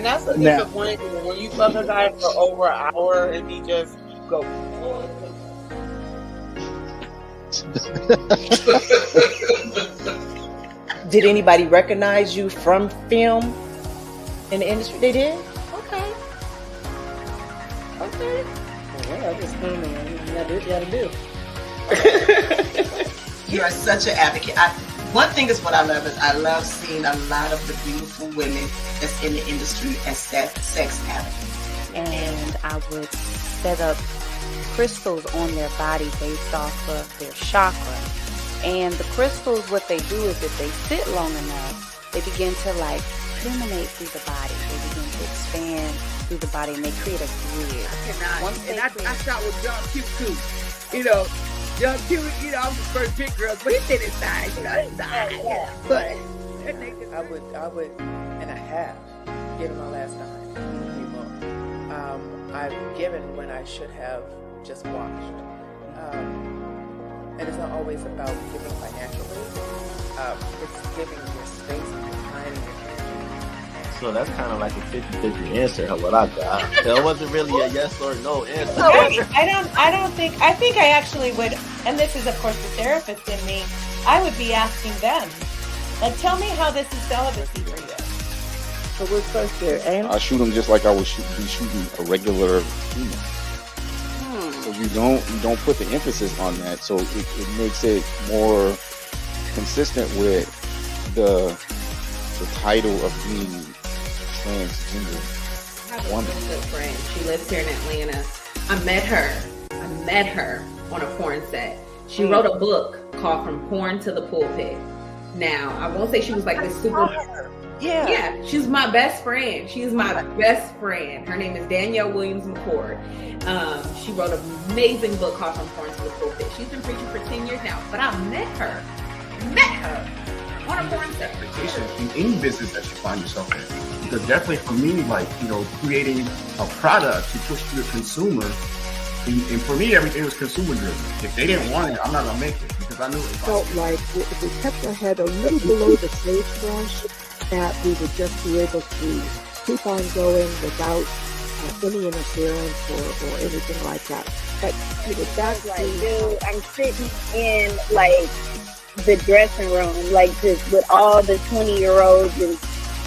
And that's a Now, disappointment when you fuck a guy for over an hour and he just go. Did anybody recognize you from film in the industry? They did? Okay. Well, I just don't know. You gotta do what you gotta do. You are such an advocate. One thing is what I love is I love seeing a lot of the beautiful women that's in the industry as sex advocates. And I would set up crystals on their body based off of their chakra. And the crystals, what they do is if they sit long enough, they begin to like permeate through the body. They begin to expand through the body and they create a bridge. I shot with John Q too. You know, John Q, you know, I'm the first big girl, but he did his side, you know, his side. Yeah. But I would, and I have given my last dime to people. I've given when I should have just watched. And it's not always about giving financially. It's giving your space and your time and your energy. so that's kind of like a 50-50 answer. What I got, that wasn't really a yes or no answer. I think I actually would, and this is of course the therapist in me, I would be asking them, like, tell me how this is celibacy for you. So what's first there, Anne? I shoot them just like I would be shooting a regular human. So you don't put the emphasis on that. So it makes it more consistent with the title of being transgender I have a woman. good friend. She lives here in Atlanta. I met her on a porn set. She wrote a book called From Porn to the Pulpit. Now, I won't say she was like this super... Yeah, she's my best friend. She's my best friend. Her name is Danielle Williams McCord. She wrote an amazing book called From Porn to the Pulpit. She's been preaching for 10 years now, but I met her on a porn set. In any business that you find yourself in. Because definitely for me, like, you know, creating a product to push to the consumer, and for me, everything was consumer driven. If they didn't want it, I'm not gonna make it because I knew it. Felt like if we kept our head a little below the sagebrush, that we would just be able to keep on going without any interference or anything like that. But you know, that's like, dude, I'm sitting in like the dressing room, like just with all the 20-year-olds and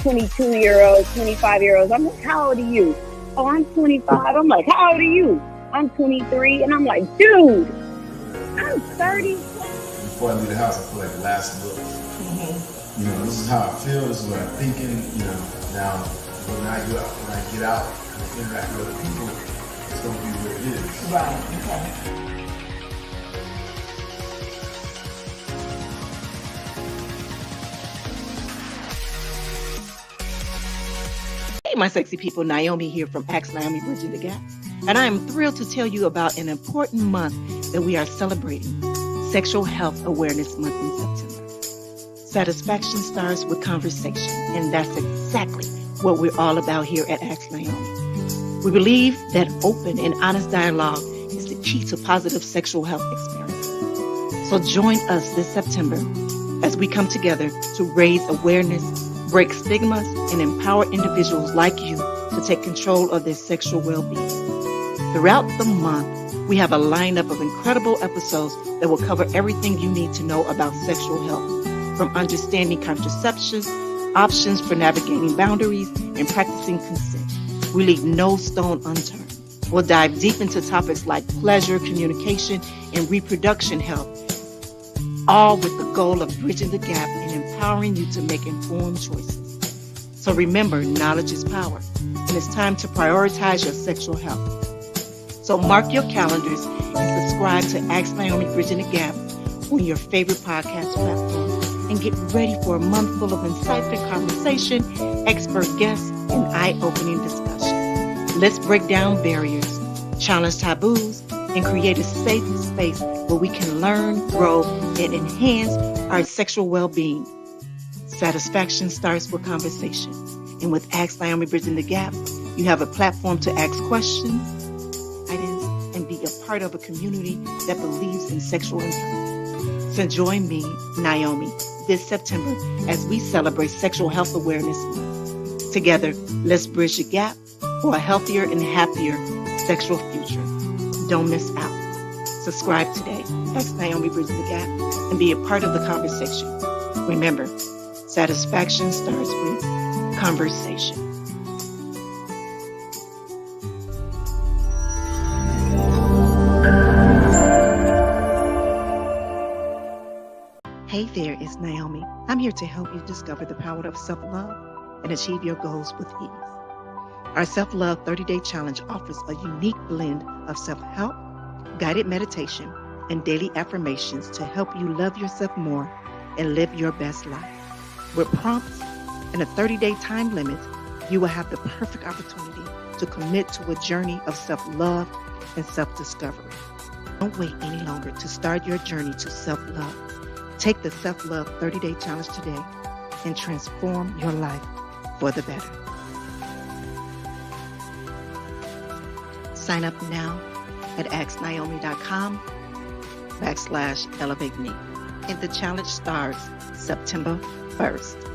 22-year-olds, 25-year-olds. I'm like, how old are you? Oh, I'm 25. I'm like, how old are you? I'm 23. And I'm like, dude, I'm 30. Before I leave the house, I feel like the last look. You know, this is how I feel, this is what I'm thinking, you know. Now, when I get out and interact with other people, it's going to be what it is. Right, okay. Hey, my sexy people, Nyomi here from Ask Nyomi, Bridging the Gap. And I am thrilled to tell you about an important month that we are celebrating, Sexual Health Awareness Month in September. Satisfaction starts with conversation, and that's exactly what we're all about here at Ask Nyomi. We believe that open and honest dialogue is the key to positive sexual health experiences. So join us this September as we come together to raise awareness, break stigmas, and empower individuals like you to take control of their sexual well-being. Throughout the month, we have a lineup of incredible episodes that will cover everything you need to know about sexual health, from understanding contraception, options for navigating boundaries, and practicing consent. We leave no stone unturned. We'll dive deep into topics like pleasure, communication, and reproduction health, all with the goal of bridging the gap and empowering you to make informed choices. So remember, knowledge is power, and it's time to prioritize your sexual health. So mark your calendars and subscribe to Ask Nyomi Bridging the Gap on your favorite podcast platform. And get ready for a month full of insightful conversation, expert guests, and eye-opening discussion. Let's break down barriers, challenge taboos, and create a safe space where we can learn, grow, and enhance our sexual well-being. Satisfaction starts with conversation. And with Ask Nyomi Bridging the Gap, you have a platform to ask questions, items, and be a part of a community that believes in sexual empowerment. So join me, Nyomi, this September as we celebrate Sexual Health Awareness Month. Together, let's bridge the gap for a healthier and happier sexual future. Don't miss out. Subscribe today. Ask Nyomi Bridging the Gap and be a part of the conversation. Remember, satisfaction starts with conversation. Hey there, it's Naomi. I'm here to help you discover the power of self-love and achieve your goals with ease. Our Self-Love 30-Day Challenge offers a unique blend of self-help, guided meditation, and daily affirmations to help you love yourself more and live your best life. With prompts and a 30-day time limit, you will have the perfect opportunity to commit to a journey of self-love and self-discovery. Don't wait any longer to start your journey to self-love. Take the Self-Love 30-Day Challenge today and transform your life for the better. Sign up now at asknaomi.com/elevate me. And the challenge starts September 1st.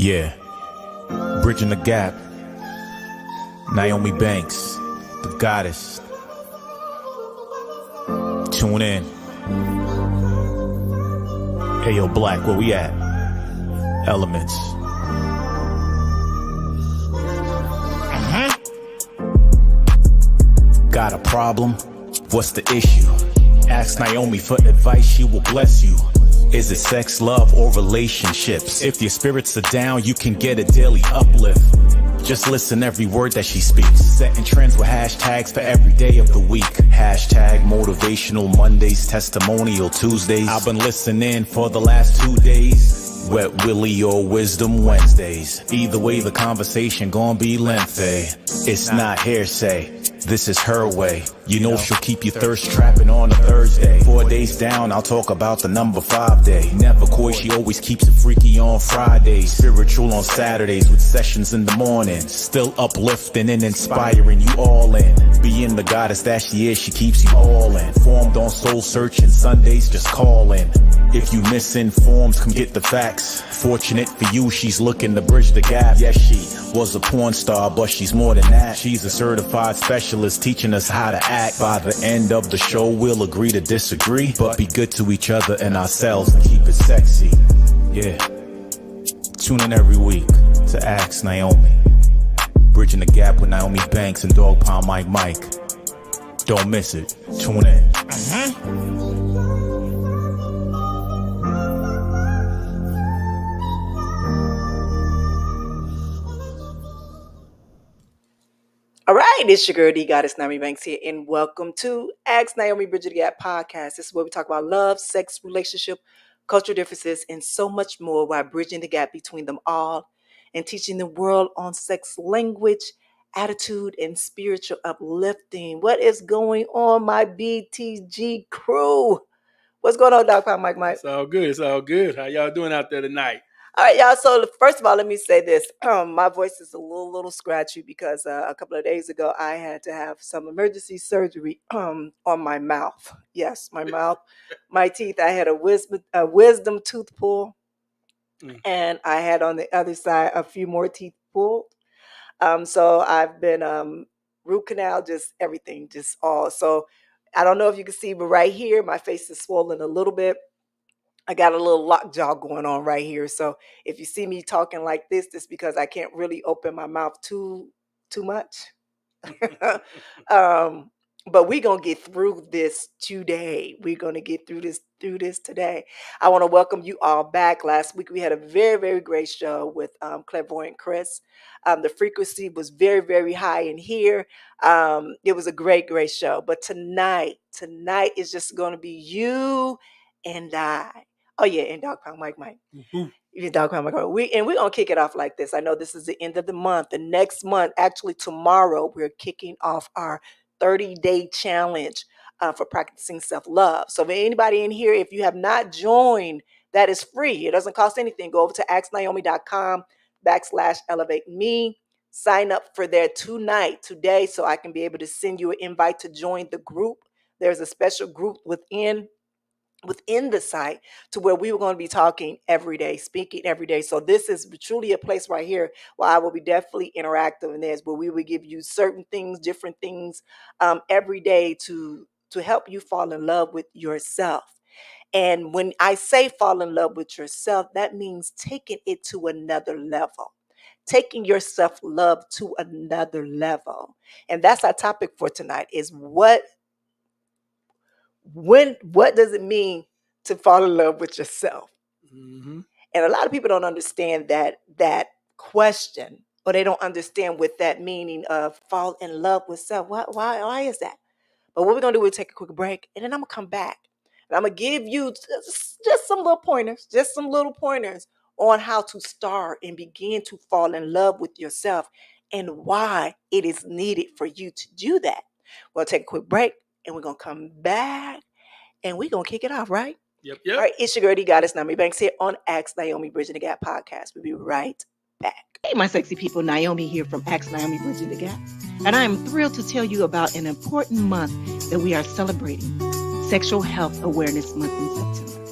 Yeah, bridging the gap. Naomi Banks, the goddess. Tune in. Hey yo, Black, where we at? Elements. Got a problem? What's the issue? Ask Naomi for advice, she will bless you. Is it sex, love, or relationships? If your spirits are down, you can get a daily uplift. Just listen every word that she speaks. Setting trends with hashtags for every day of the week. Hashtag motivational Mondays, testimonial Tuesdays. I've been listening for the last 2 days. Wet Willie or Wisdom Wednesdays. Either way, the conversation gon' be lengthy. It's not hearsay. This is her way. You know she'll keep you thirst trapping on a Thursday. 4 days down, I'll talk about the number 5 day. Never coy, she always keeps it freaky on Fridays. Spiritual on Saturdays with sessions in the morning. Still uplifting and inspiring you all in. Being the goddess that she is, she keeps you all in. Formed on soul searching Sundays, just call in. If you misinformed, come get the facts. Fortunate for you, she's looking to bridge the gap. Yes, she was a porn star, but she's more than that. She's a certified specialist teaching us how to act. By the end of the show, we'll agree to disagree, but be good to each other and ourselves and keep it sexy. Yeah. Tune in every week to Ask Naomi. Bridging the Gap with Naomi Banks and Dog Pound Mike. Don't miss it. Tune in. All right, it's your girl, the goddess Naomi Banks here, and welcome to Ask Naomi Bridget the Gap podcast. This is where we talk about love, sex, relationship, cultural differences, and so much more while bridging the gap between them all and teaching the world on sex language, attitude, and spiritual uplifting. What is going on, my BTG crew? What's going on, Dr. Mike? It's all good. It's all good. How y'all doing out there tonight? All right, y'all. So first of all, let me say this. My voice is a little scratchy because a couple of days ago I had to have some emergency surgery on my mouth. Yes, my mouth, my teeth. I had a wisdom tooth pull, and I had on the other side a few more teeth pulled. So I've been root canal, just everything, just all. So I don't know if you can see, but right here, my face is swollen a little bit. I got a little lockjaw going on right here. So if you see me talking like this, it's because I can't really open my mouth too much. But we're going to get through this today. We're going to get through this today. I want to welcome you all back. Last week, we had a very, very great show with Clairvoyant Chris. The frequency was very, very high in here. It was a great, great show. But tonight is just going to be you and I. Oh, yeah, and Dog Pound Mike. We're going to kick it off like this. I know this is the end of the month. The next month, actually tomorrow, we're kicking off our 30-day challenge. for practicing self-love. So if anybody in here, if you have not joined, that is free. It doesn't cost anything. Go over to asknaomi.com/elevate me. Sign up for there today so I can be able to send you an invite to join the group. There's a special group within the site to where we were going to be talking every day, speaking every day. So this is truly a place right here where I will be definitely interactive in this, where we will give you certain things, different things every day to help you fall in love with yourself. And when I say fall in love with yourself, that means taking it to another level, taking your self-love to another level. And that's our topic for tonight is what does it mean to fall in love with yourself? Mm-hmm. And a lot of people don't understand that question, or they don't understand what that meaning of fall in love with self. Why is that? But what we're gonna do is take a quick break, and then I'm gonna come back, and I'm gonna give you just some little pointers on how to start and begin to fall in love with yourself, and why it is needed for you to do that. We're gonna take a quick break, and we're gonna come back, and we're gonna kick it off, right? Yep. All right, it's your girl, the goddess Naomi Banks here on Ask Naomi Bridging the Gap podcast. We'll be right back. Hey, my sexy people, Naomi here from Ask Nyomi Bridging the Gap. And I am thrilled to tell you about an important month that we are celebrating, Sexual Health Awareness Month in September.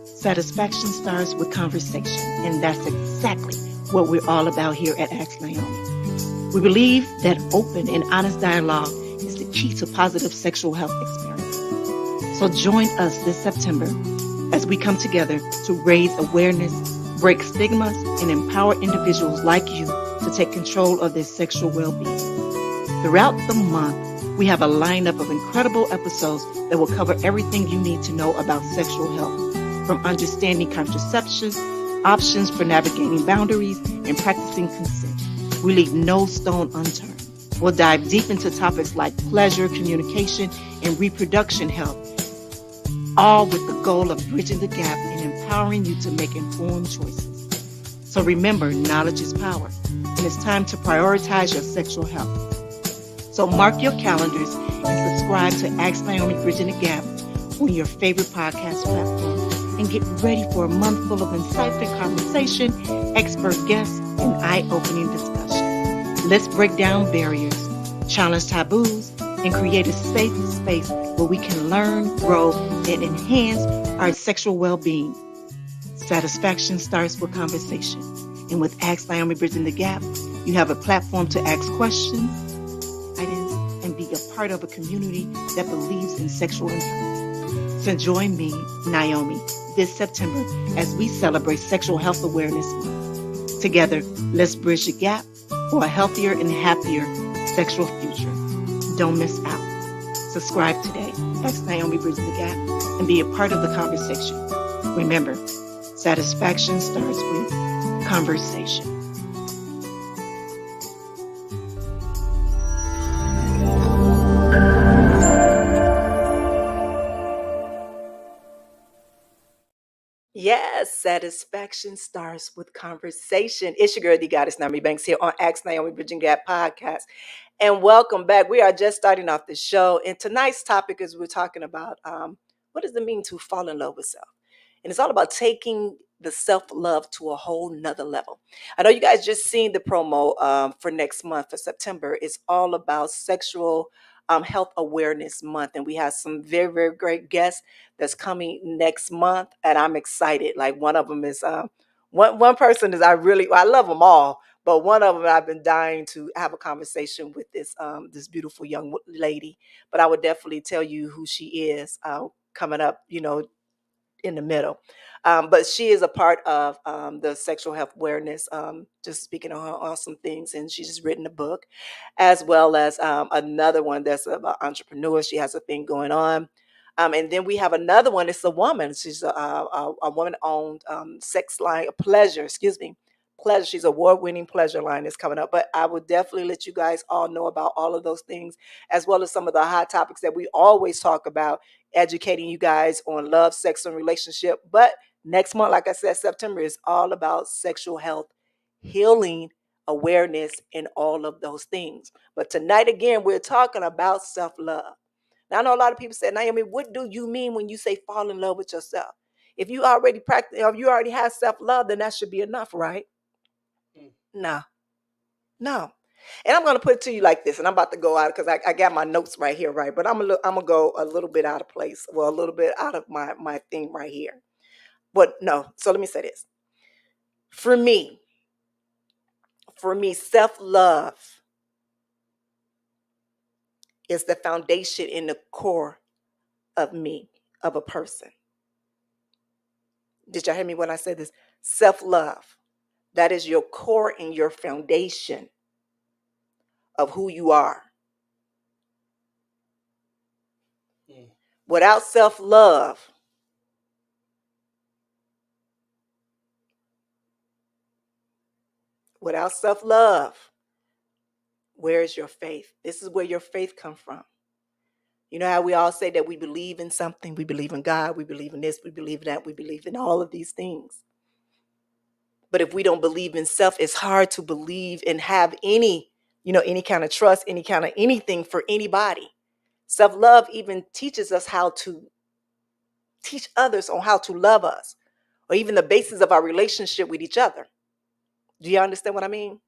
Satisfaction starts with conversation, and that's exactly what we're all about here at Ask Nyomi. We believe that open and honest dialogue is the key to positive sexual health experiences. So join us this September as we come together to raise awareness, break stigmas, and empower individuals like you to take control of their sexual well-being. Throughout the month, we have a lineup of incredible episodes that will cover everything you need to know about sexual health, from understanding contraception, options for navigating boundaries, and practicing consent. We leave no stone unturned. We'll dive deep into topics like pleasure, communication, and reproduction health, all with the goal of bridging the gap and empowering you to make informed choices. So remember, knowledge is power, and it's time to prioritize your sexual health. So mark your calendars and subscribe to Ask Naomi Bridging the Gap on your favorite podcast platform, and get ready for a month full of insightful conversation, expert guests, and eye-opening discussion. Let's break down barriers, challenge taboos, and create a safe space where we can learn, grow, and enhance our sexual well-being. Satisfaction starts with conversation. And with Ask Naomi Bridging the Gap, you have a platform to ask questions, and be a part of a community that believes in sexual empowerment. So join me, Naomi, this September as we celebrate Sexual Health Awareness Month. Together, let's bridge the gap for a healthier and happier sexual future. Don't miss out. Subscribe today. Ask Naomi Bridging the Gap and be a part of the conversation. Remember, satisfaction starts with conversation. Yes, satisfaction starts with conversation. It's your girl, the goddess Naomi Banks here on Ask Naomi Bridging Gap podcast. And welcome back. We are just starting off the show. And tonight's topic is we're talking about what does it mean to fall in love with self? And it's all about taking the self-love to a whole nother level. I know you guys just seen the promo for next month, for September. It's all about sexual health awareness month. And we have some very, very great guests that's coming next month. And I'm excited. Like one of them is one person is I love them all. But one of them, I've been dying to have a conversation with this beautiful young lady. But I would definitely tell you who she is coming up, in the middle. But she is a part of the sexual health awareness, just speaking on her awesome things. And she's just written a book, as well as another one that's about entrepreneurs. She has a thing going on. And then we have another one. It's a woman. She's a woman-owned sex line, pleasure, excuse me. Pleasure. She's award-winning pleasure line is coming up. But I will definitely let you guys all know about all of those things, as well as some of the hot topics that we always talk about, educating you guys on love, sex, and relationship. But next month, like I said, September is all about sexual health, healing, awareness, and all of those things. But tonight, again, we're talking about self-love. Now, I know a lot of people say, Naomi, what do you mean when you say fall in love with yourself? If you already practice, if you already have self-love, then that should be enough, right? No. No. And I'm going to put it to you like this, and I'm about to go out because I got my notes right here, right? But I'm gonna go a little bit out of place, well, a little bit out of my thing right here. But no, so let me say this. For me, self-love is the foundation in the core of me, of a person. Did y'all hear me when I said this? Self-love. That is your core and your foundation of who you are. Without self-love, where is your faith? This is where your faith comes from. You know how we all say that we believe in something? We believe in God, we believe in this, we believe in that, we believe in all of these things. But if we don't believe in self, it's hard to believe and have any kind of trust, any kind of anything for anybody. Self-love even teaches us how to teach others on how to love us, or even the basis of our relationship with each other. Do you understand what I mean?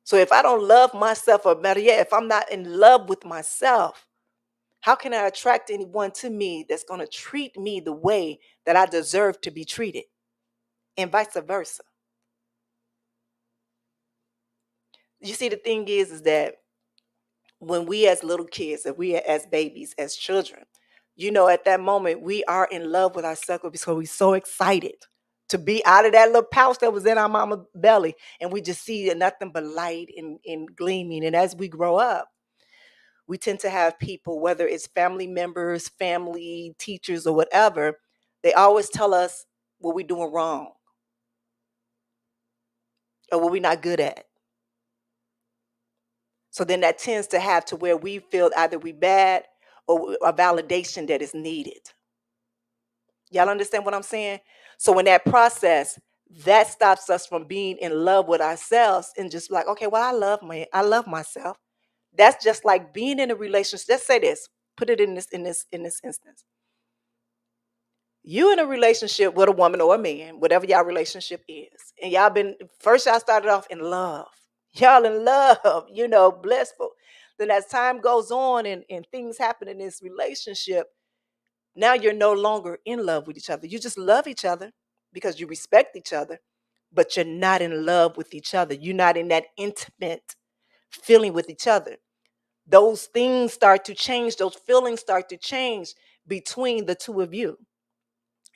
So if I don't love myself, or better yet, if I'm not in love with myself, how can I attract anyone to me that's going to treat me the way that I deserve to be treated? And vice versa. You see, the thing is that when we as little kids, if we as babies, as children, at that moment, we are in love with ourselves because we're so excited to be out of that little pouch that was in our mama's belly. And we just see nothing but light and gleaming. And as we grow up, we tend to have people, whether it's family members, family, teachers, or whatever, they always tell us what we're doing wrong or what we're not good at. So then that tends to have to where we feel either we bad or a validation that is needed. Y'all understand what I'm saying? So in that process, that stops us from being in love with ourselves and just like, okay, well, I love myself. That's just like being in a relationship. Let's say this, put it in this instance. You in a relationship with a woman or a man, whatever y'all relationship is, and y'all started off in love. Y'all in love, blissful. Then as time goes on and things happen in this relationship, now you're no longer in love with each other. You just love each other because you respect each other, but you're not in love with each other. You're not in that intimate feeling with each other. Those things start to change. Those feelings start to change between the two of you.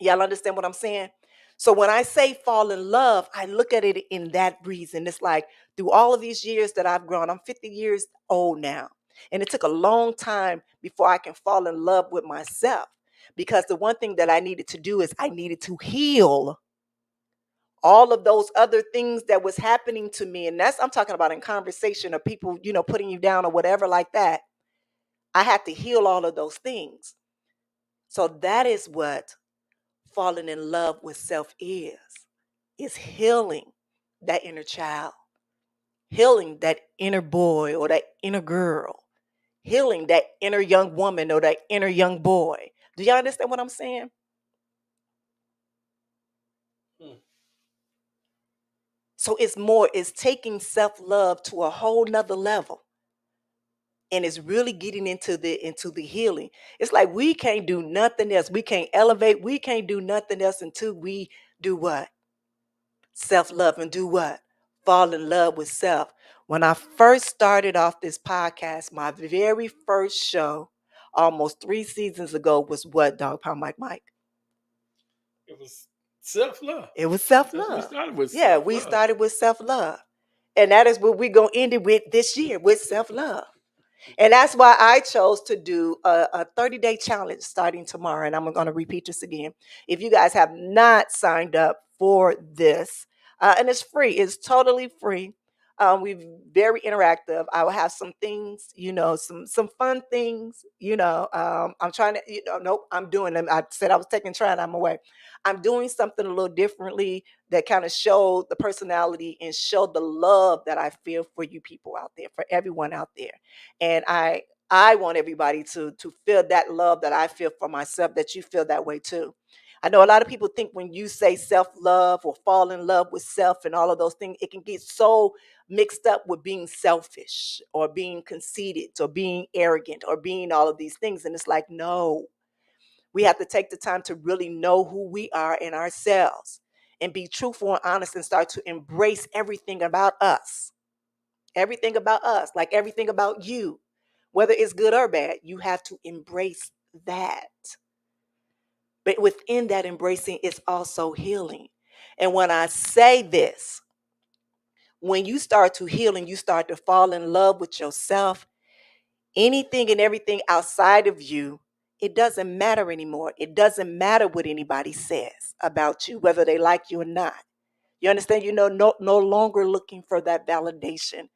Y'all understand what I'm saying? So when I say fall in love, I look at it in that reason. It's like through all of these years that I've grown, I'm 50 years old now. And it took a long time before I can fall in love with myself. Because the one thing that I needed to do is I needed to heal all of those other things that was happening to me. And I'm talking about in conversation or people, putting you down or whatever like that. I had to heal all of those things. So that is what falling in love with self is healing that inner child, healing that inner boy or that inner girl, healing that inner young woman or that inner young boy. Do y'all understand what I'm saying? So it's taking self-love to a whole nother level. And it's really getting into the healing. It's like we can't do nothing else. We can't elevate. We can't do nothing else until we do what? Self-love. And do what? Fall in love with self. When I first started off this podcast, my very first show, almost 3 seasons ago, was what, Dog Pound Mike? It was self-love. It was self-love. We started with Yeah, self-love. we started with self-love. And that is what we're going to end it with this year, with self-love. And that's why I chose to do a 30-day challenge starting tomorrow. And I'm going to repeat this again. If you guys have not signed up for this, and it's free, it's totally free. We're very interactive. I will have some things, some fun things, I'm trying to, nope, I'm doing them. I said I was taking trying, I'm away. I'm doing something a little differently that kind of showed the personality and showed the love that I feel for you people out there, for everyone out there. And I I want everybody to feel that love that I feel for myself, that you feel that way too. I know a lot of people think when you say self-love or fall in love with self and all of those things, it can get so mixed up with being selfish or being conceited or being arrogant or being all of these things. And it's like, no, we have to take the time to really know who we are in ourselves and be truthful and honest and start to embrace everything about us. Everything about us, like everything about you, whether it's good or bad, you have to embrace that. But within that embracing is also healing. And when I say this, when you start to heal and you start to fall in love with yourself, anything and everything outside of you, it doesn't matter anymore. It doesn't matter what anybody says about you, whether they like you or not. You understand? You know, no longer looking for that validation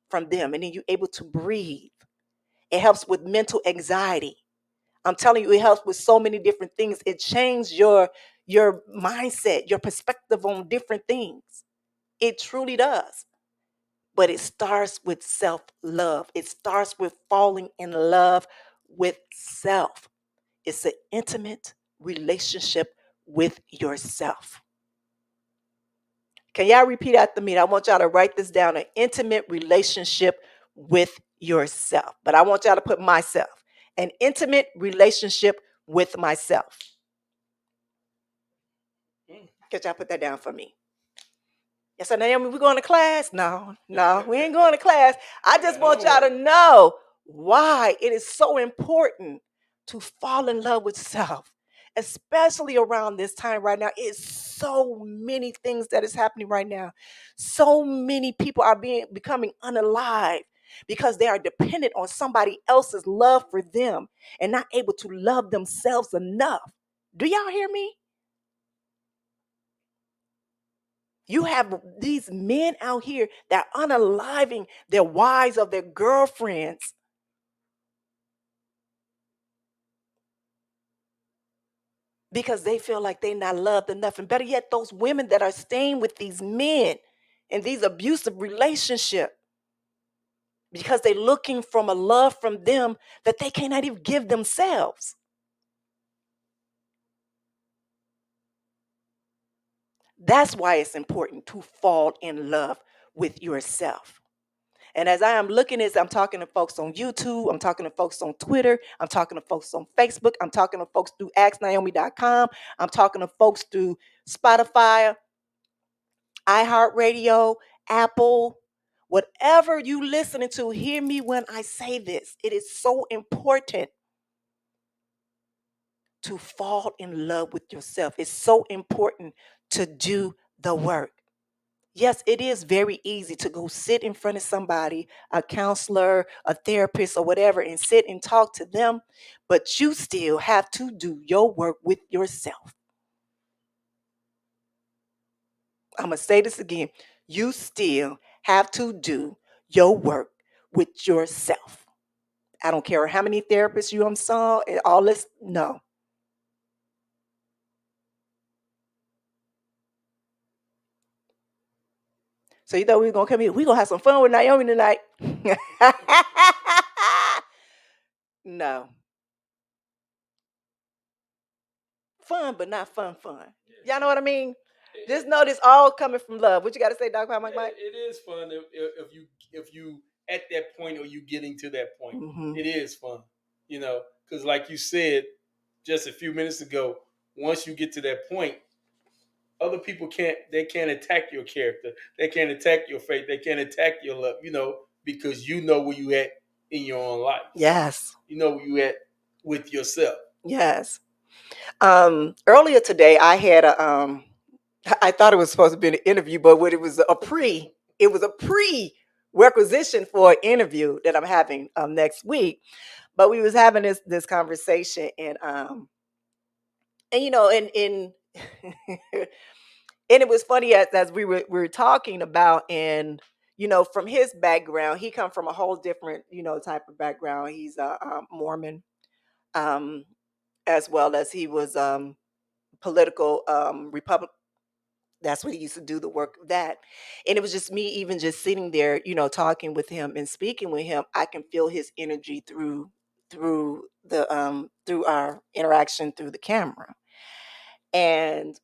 from them. And then you're able to breathe. It helps with mental anxiety. I'm telling you, it helps with so many different things. It changes your mindset, your perspective on different things. It truly does. But it starts with self-love. It starts with falling in love with self. It's an intimate relationship with yourself. Can y'all repeat after me? I want y'all to write this down, an intimate relationship with yourself. But I want y'all to put myself, an intimate relationship with myself. Could y'all put that down for me? Yes, so Naomi, we going to class? No, we ain't going to class. I just want y'all to know why it is so important to fall in love with self, especially around this time right now. It's so many things that is happening right now. So many people are becoming unalive because they are dependent on somebody else's love for them and not able to love themselves enough. Do y'all hear me? You have these men out here that are unaliving their wives or their girlfriends because they feel like they're not loved enough. And better yet, those women that are staying with these men in these abusive relationships because they're looking from a love from them that they cannot even give themselves. That's why it's important to fall in love with yourself. And as I am looking at this, I'm talking to folks on YouTube, I'm talking to folks on Twitter, I'm talking to folks on Facebook, I'm talking to folks through AskNyomi.com, I'm talking to folks through Spotify, iHeartRadio, Apple, whatever you listening to, hear me when I say this. It is so important to fall in love with yourself. It's so important to do the work. Yes, it is very easy to go sit in front of somebody, a counselor, a therapist, or whatever, and sit and talk to them, but you still have to do your work with yourself. I'm going to say this again. You still have to do your work with yourself. I don't care how many therapists you saw and all this. No. So you thought we were going to come here? We're going to have some fun with Naomi tonight. No. Fun, but not fun. Y'all know what I mean? Just know this all coming from love. What you got to say, Dr. Mike? It is fun if you at that point or you getting to that point. Mhm. It is fun, because like you said just a few minutes ago, once you get to that point, other people can't attack your character. They can't attack your faith. They can't attack your love, because you know where you at in your own life. Yes. You know where you at with yourself. Yes. Earlier today, I had I thought it was supposed to be an interview, but it was a pre-requisition for an interview that I'm having next week. But we was having this conversation, and and it was funny as we were talking about, and from his background, he come from a whole different type of background. He's a Mormon, as well as he was political That's what he used to do, the work of that. And it was just me, even just sitting there, talking with him and speaking with him. I can feel his energy through our interaction through the camera. And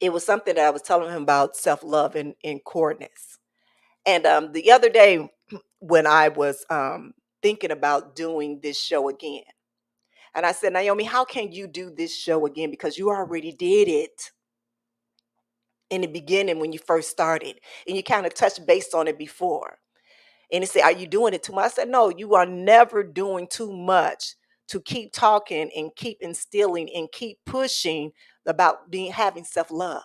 it was something that I was telling him about self-love and coreness. And the other day when I was thinking about doing this show again, and I said, Naomi, how can you do this show again? Because you already did it in the beginning when you first started, and you kind of touched base on it before. And he said, are you doing it too much? I said, no, you are never doing too much to keep talking and keep instilling and keep pushing about having self-love.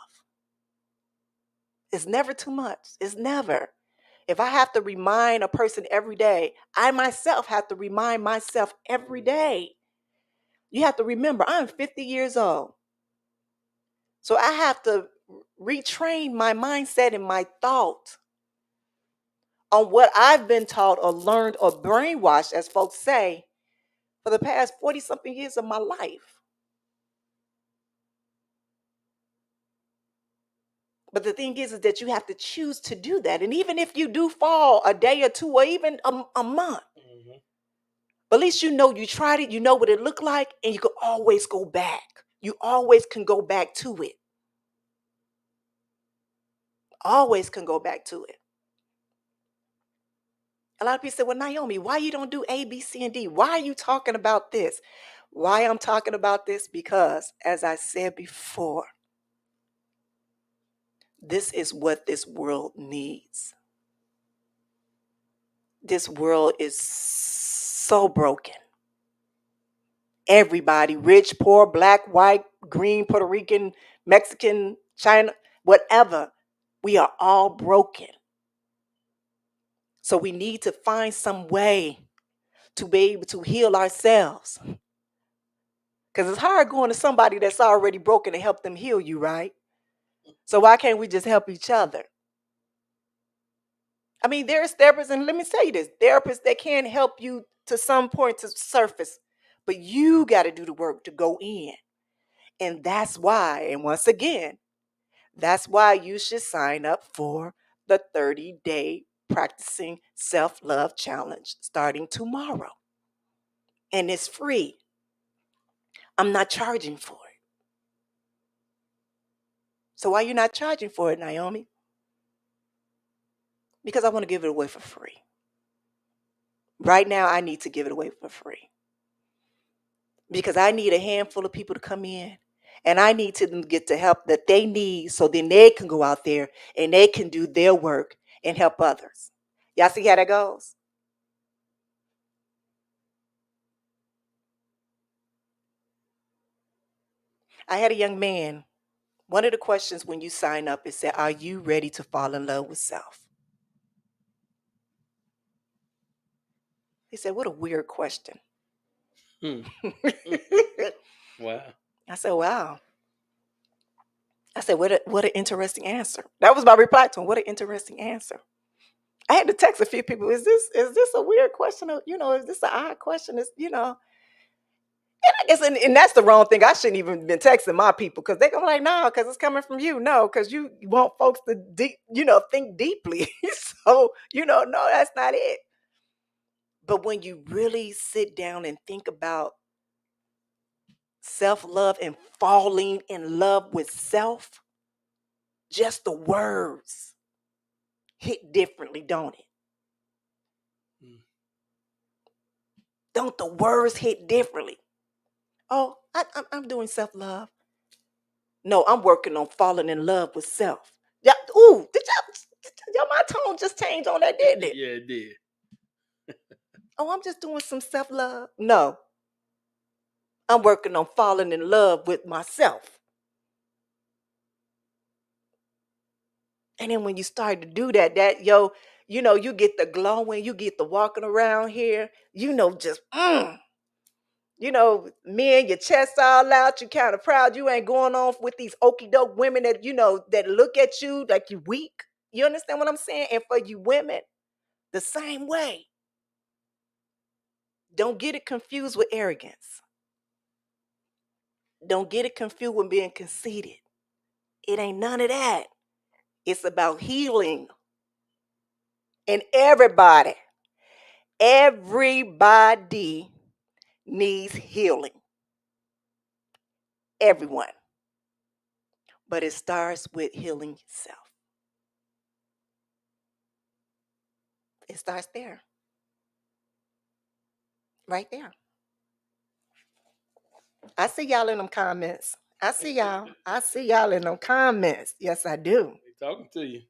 It's never too much. It's never. If I have to remind a person every day, I myself have to remind myself every day. You have to remember, I'm 50 years old. So I have to retrain my mindset and my thought on what I've been taught or learned or brainwashed, as folks say, for the past 40 something years of my life. But the thing is that you have to choose to do that. And even if you do fall a day or two or even a month, but at least you know you tried it, you know what it looked like, and you can always go back. You always can go back to it. Always can go back to it. A lot of people say, well, Naomi, why you don't do A, B, C, and D? Why are you talking about this? Why I'm talking about this? Because, as I said before, this is what this world needs. This world is so broken. Everybody, rich, poor, black, white, green, Puerto Rican, Mexican, China, whatever, we are all broken. So we need to find some way to be able to heal ourselves. Because it's hard going to somebody that's already broken and help them heal you, right? So why can't we just help each other? I mean, there's therapists, and let me tell you this, therapists that can help you to some point to surface, but you got to do the work to go in. And that's why, and once again, that's why you should sign up for the 30-day practicing self-love challenge starting tomorrow. And it's free. I'm not charging for it. So why are you not charging for it, Naomi? Because I want to give it away for free. Right now, I need to give it away for free. Because I need a handful of people to come in. And I need to get the help that they need so then they can go out there and they can do their work and help others. Y'all see how that goes? I had a young man. One of the questions when you sign up is that, are you ready to fall in love with self? He said, what a weird question. Wow. I said, wow. I said, what an interesting answer. That was my reply to him. What an interesting answer. I had to text a few people. Is this a weird question? Or, is this an odd question? And I guess, and that's the wrong thing. I shouldn't even been texting my people because they're gonna be like, no, because it's coming from you. No, because you want folks to think deeply. So, no, that's not it. But when you really sit down and think about self-love and falling in love with self, just the words hit differently, don't it? Don't the words hit differently? Oh, I'm doing self-love. No, I'm working on falling in love with self. Yeah. Ooh, did y'all, my tone just changed on that, didn't it? Yeah, it did. Oh, I'm just doing some self-love. No, I'm working on falling in love with myself. And then when you start to do that, you get the glowing, you get the walking around here, just men, your chest all out, you kind of proud. You ain't going on with these okie doke women that, that look at you like you weak. You understand what I'm saying? And for you women, the same way. Don't get it confused with arrogance. Don't get it confused with being conceited. It ain't none of that. It's about healing. And everybody needs healing. Everyone. But it starts with healing yourself. It starts there. Right there. I see y'all in them comments. I see y'all. I see y'all in them comments. Yes, I do. They talking to you.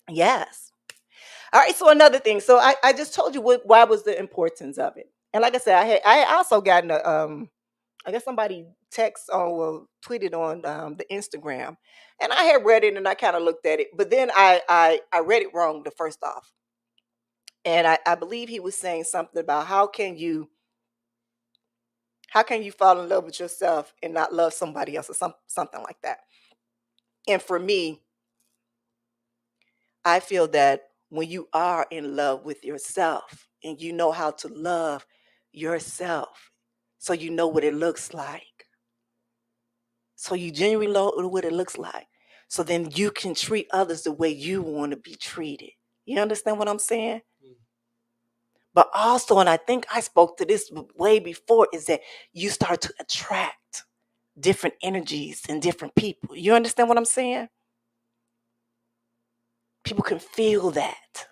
Yes. All right. So another thing. So I just told you why was the importance of it. And like I said, I also gotten a I guess somebody text or tweeted on the Instagram, and I had read it and I kind of looked at it, but then I read it wrong the first off, and I believe he was saying something about how can you fall in love with yourself and not love somebody else, or something like that. And for me, I feel that when you are in love with yourself and you know how to love yourself, so you know what it looks like. So you genuinely know what it looks like. So then you can treat others the way you want to be treated. You understand what I'm saying? But also, and I think I spoke to this way before, is that you start to attract different energies and different people. You understand what I'm saying? People can feel that.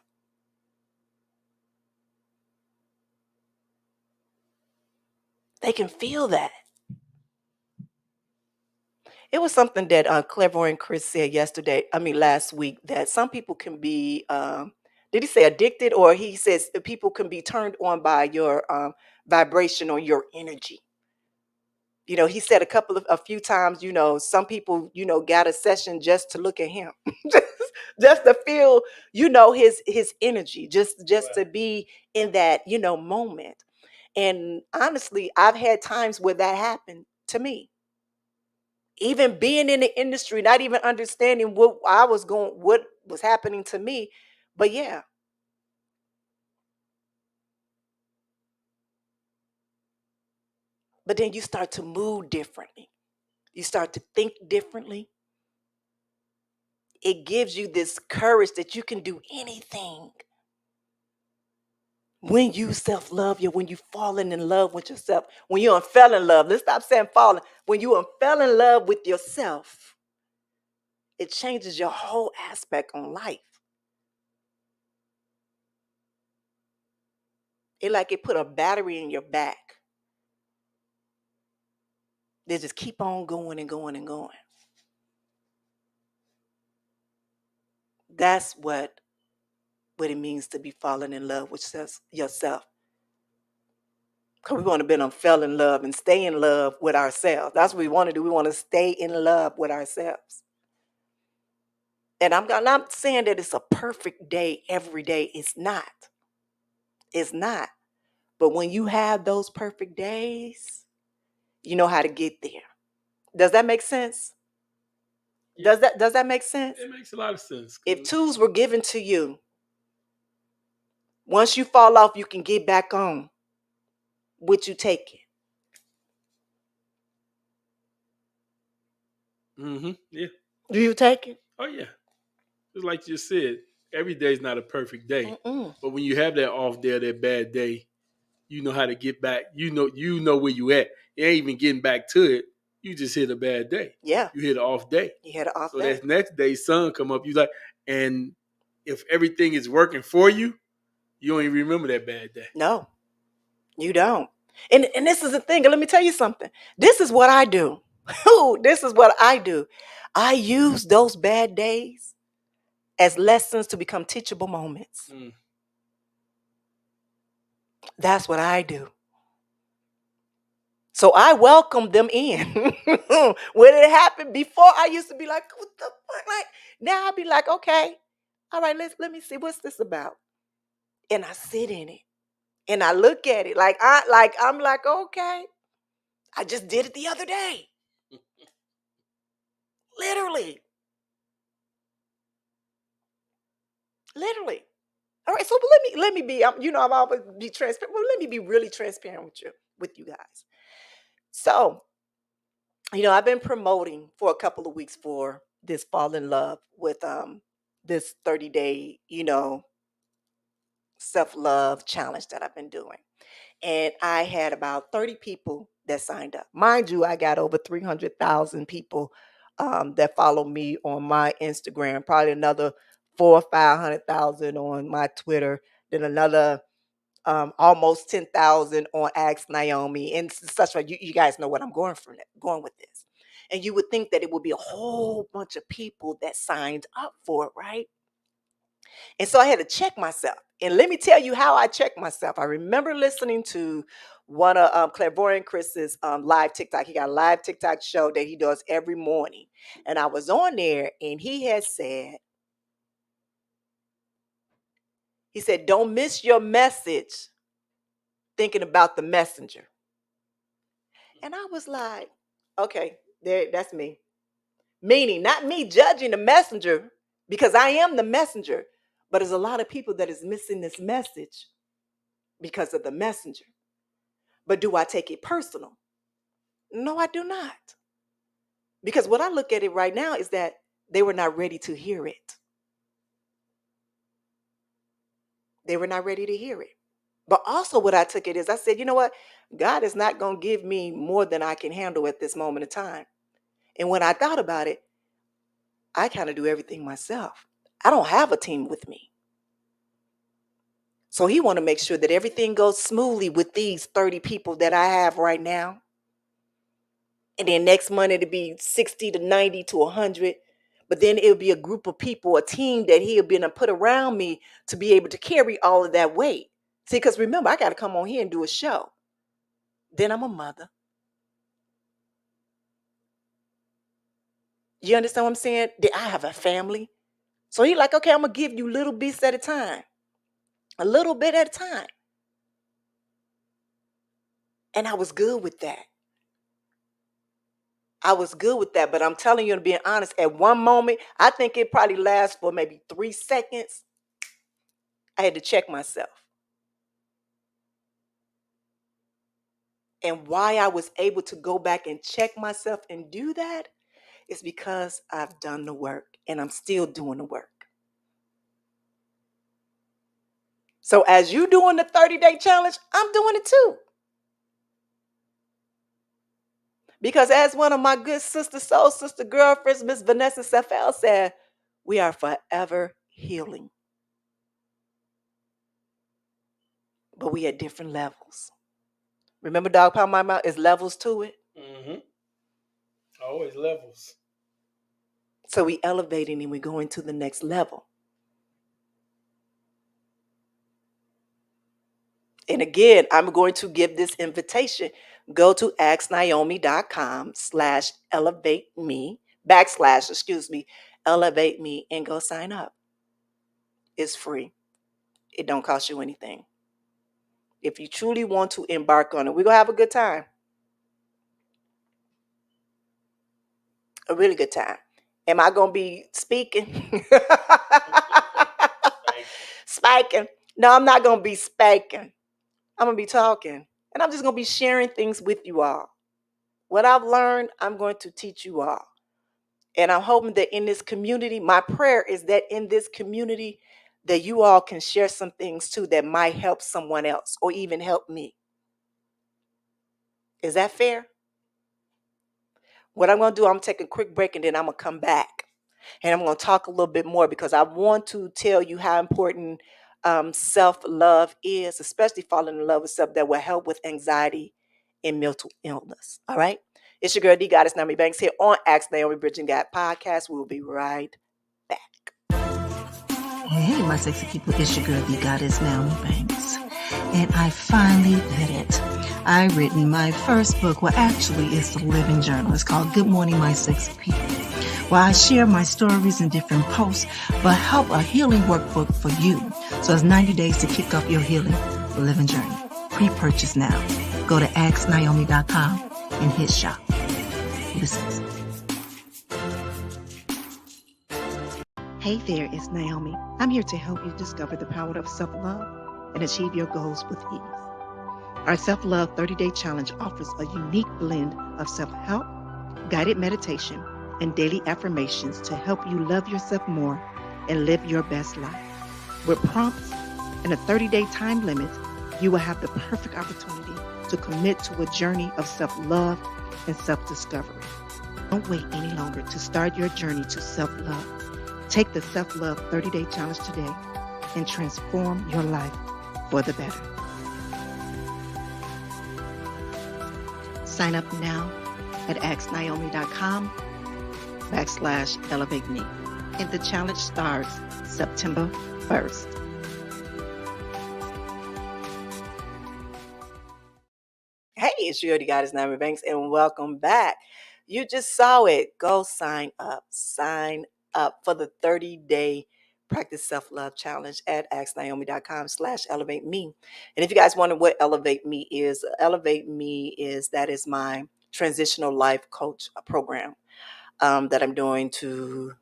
They can feel that. It was something that Clairvoyant Chris said last week, that some people can be, did he say addicted? Or he says that people can be turned on by your vibration or your energy. He said a few times, some people, got a session just to look at him, just to feel, his energy, just to be in that, moment. And honestly, I've had times where that happened to me. Even being in the industry, not even understanding what was happening to me. But yeah, but then you start to move differently. You start to think differently. It gives you this courage that you can do anything. When you self-love you, when you falling in love with yourself, when you fell in love, let's stop saying falling. When you fell in love with yourself, it changes your whole aspect on life. It put a battery in your back. They just keep on going and going and going. That's what it means to be falling in love with yourself. Because we want to fell in love and stay in love with ourselves. That's what we want to do. We want to stay in love with ourselves. And I'm not saying that it's a perfect day every day. It's not. It's not. But when you have those perfect days, you know how to get there. Does that make sense? Does that make sense? It makes a lot of sense. If tools were given to you, once you fall off, you can get back on. Would you take it? Yeah. Do you take it? Oh yeah. Just like you said, every day is not a perfect day. Mm-mm. But when you have that off day, that bad day, you know how to get back. You know where you at. You ain't even getting back to it. You just hit a bad day. Yeah. You hit an off day. You hit an off So day. that next day, sun come up. You like, and if everything is working for you, you don't even remember that bad day. No, you don't. And this is the thing. Let me tell you something. This is what I do. This is what I do. I use those bad days as lessons to become teachable moments. That's what I do. So I welcome them in. When it happened before, I used to be like, what the fuck? Like, now I'd be like, okay, all right, let me see, what's this about? And I sit in it and I look at it I'm like, okay, I just did it the other day. Literally. All right, so let me be, I've always be transparent. Well, let me be really transparent with you guys. So, I've been promoting for a couple of weeks for this fall in love with this 30-day, self-love challenge that I've been doing. And I had about 30 people that signed up. Mind you, I got over 300,000 people that follow me on my Instagram, probably another 400 or 500,000 on my Twitter, then another almost 10,000 on Ask Nyomi, and such like you guys know what I'm going with this. And you would think that it would be a whole bunch of people that signed up for it, right? And so I had to check myself. And let me tell you how I checked myself. I remember listening to one of Clairvoyant Chris's live TikTok. He got a live TikTok show that he does every morning. And I was on there and he said, don't miss your message thinking about the messenger. And I was like, okay, that's me. Meaning not me judging the messenger, because I am the messenger, but there's a lot of people that is missing this message because of the messenger. But do I take it personal? No, I do not. Because what I look at it right now is that they were not ready to hear it. They were not ready to hear it. But also what I took it is I said, you know what? God is not going to give me more than I can handle at this moment of time. And when I thought about it, I kind of do everything myself. I don't have a team with me. So he want to make sure that everything goes smoothly with these 30 people that I have right now. And then next month it'll be 60 to 90 to 100. But then it'll be a group of people, a team that he'll be able to put around me to be able to carry all of that weight. See, because remember, I got to come on here and do a show. Then I'm a mother. You understand what I'm saying? I have a family. So he like, okay, I'm going to give you little bits at a time. A little bit at a time. And I was good with that. But I'm telling you, to be honest, at one moment, I think it probably lasts for maybe 3 seconds. I had to check myself. And why I was able to go back and check myself and do that is because I've done the work and I'm still doing the work. So as you doing the 30-day challenge, I'm doing it too. Because as one of my good soul sister girlfriends, Miss Vanessa Sefel said, we are forever healing. But we at different levels. Remember Dog Pound My Mouth? Is levels to it. Mm-hmm. Always levels. So we elevating and we going to the next level. And again, I'm going to give this invitation. Go to asknaomi.com/elevate me and go sign up. It's free. It don't cost you anything. If you truly want to embark on it, we're going to have a good time. A really good time. Am I going to be speaking? Spiking. No, I'm not going to be spiking. I'm going to be talking. And I'm just going to be sharing things with you all. What I've learned, I'm going to teach you all. And I'm hoping that in this community, my prayer is that in this community, that you all can share some things too that might help someone else or even help me. Is that fair? What I'm going to do, I'm going to take a quick break and then I'm going to come back. And I'm going to talk a little bit more because I want to tell you how important self-love is, especially falling in love with self, that will help with anxiety and mental illness. All right? It's your girl, D Goddess Naomi Banks, here on Ask Naomi Bridging God podcast. We will be right back. Hey, my sexy people, it's your girl, the Goddess Naomi Banks. And I finally did it. I've written my first book. Well, actually, it's a living journal. It's called Good Morning, My Sexy People. Where I share my stories in different posts, but help a healing workbook for you. So it's 90 days to kick off your healing living journey. Pre-purchase now. Go to asknaomi.com and hit shop. Listen. Hey there, it's Naomi. I'm here to help you discover the power of self-love and achieve your goals with ease. Our Self-Love 30-Day Challenge offers a unique blend of self-help, guided meditation, and daily affirmations to help you love yourself more and live your best life. With prompts and a 30-day time limit, you will have the perfect opportunity to commit to a journey of self-love and self-discovery. Don't wait any longer to start your journey to self-love. Take the Self-Love 30-Day Challenge today and transform your life for the better. Sign up now at asknyomi.com/elevate me. And the challenge starts September 1st. Hey, it's your Goddess Naomi Banks, and welcome back. You just saw it. Go sign up. Sign up for the 30-day Practice Self-Love Challenge at asknaomi.com/elevate me. And if you guys wonder what Elevate Me is that is my transitional life coach program that I'm doing to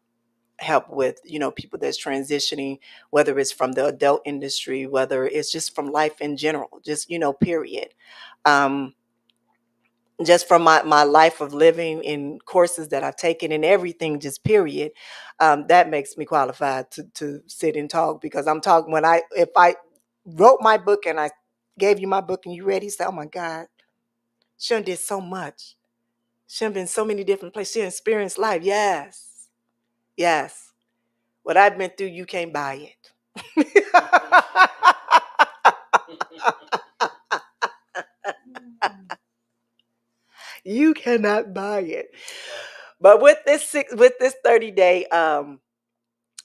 help with, people that's transitioning, whether it's from the adult industry, whether it's just from life in general, just, period. Just from my life of living in courses that I've taken and everything, just period, that makes me qualified to sit and talk, because I'm talking if I wrote my book and I gave you my book and you read, you say, oh my God, she done did so much. She done been so many different places. She experienced life. Yes. Yes. What I've been through, you can't buy it. You cannot buy it. But with this 30-day, we're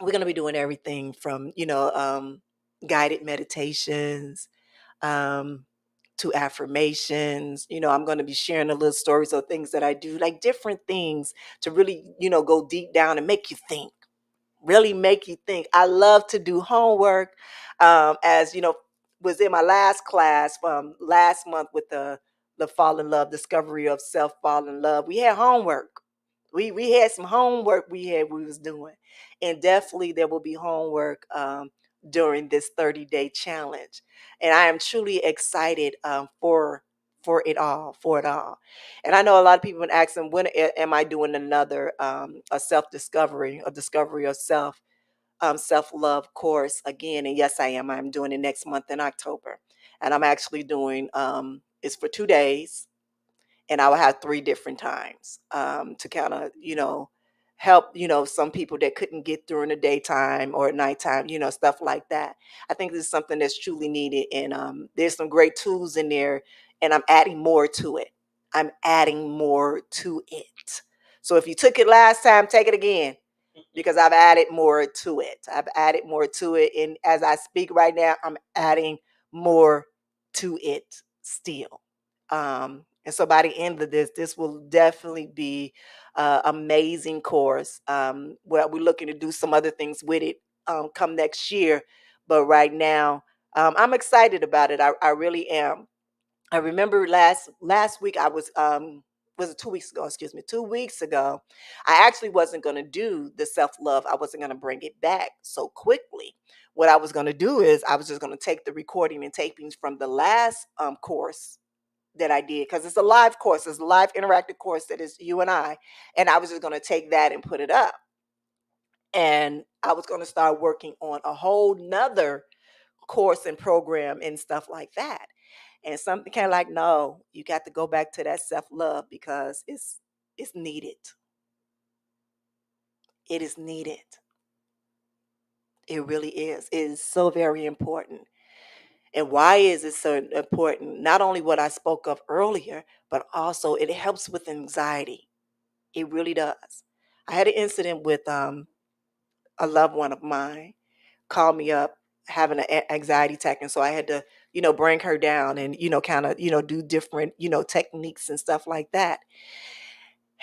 going to be doing everything from, guided meditations, to affirmations. I'm going to be sharing a little stories of things that I do, like different things to really, go deep down and make you think. Really make you think. I love to do homework. As was in my last class from last month with the Fall in Love, Discovery of Self, Fall in Love. We had homework. We had some homework we was doing, and definitely there will be homework during this 30-day challenge. And I am truly excited for it all. And I know a lot of people have been asking, when am I doing another a self-discovery, a discovery of self-love course again? And yes, I am. I'm doing it next month in October. And I'm actually doing it's for 2 days, and I will have 3 different times to kind of, help, some people that couldn't get through in the daytime or at nighttime, stuff like that. I think this is something that's truly needed. And there's some great tools in there, and I'm adding more to it. So if you took it last time, take it again, because I've added more to it. And as I speak right now, I'm adding more to it still. And so by the end of this will definitely be amazing course. Where we're looking to do some other things with it come next year. But right now, I'm excited about it. I really am. I remember last week was it 2 weeks ago? Excuse me, 2 weeks ago, I actually wasn't going to do the self-love. I wasn't going to bring it back so quickly. What I was going to do is I was just going to take the recording and tapings from the last course that I did, because it's a live course, it's a live interactive course that is you and I was just going to take that and put it up. And I was going to start working on a whole nother course and program and stuff like that. And something kind of like, no, you got to go back to that self-love, because it's needed. It is needed. It really is. It is so very important. And why is it so important? Not only what I spoke of earlier, but also it helps with anxiety. It really does. I had an incident with a loved one of mine call me up having an anxiety attack, and so I had to, bring her down and, kind of, do different, techniques and stuff like that.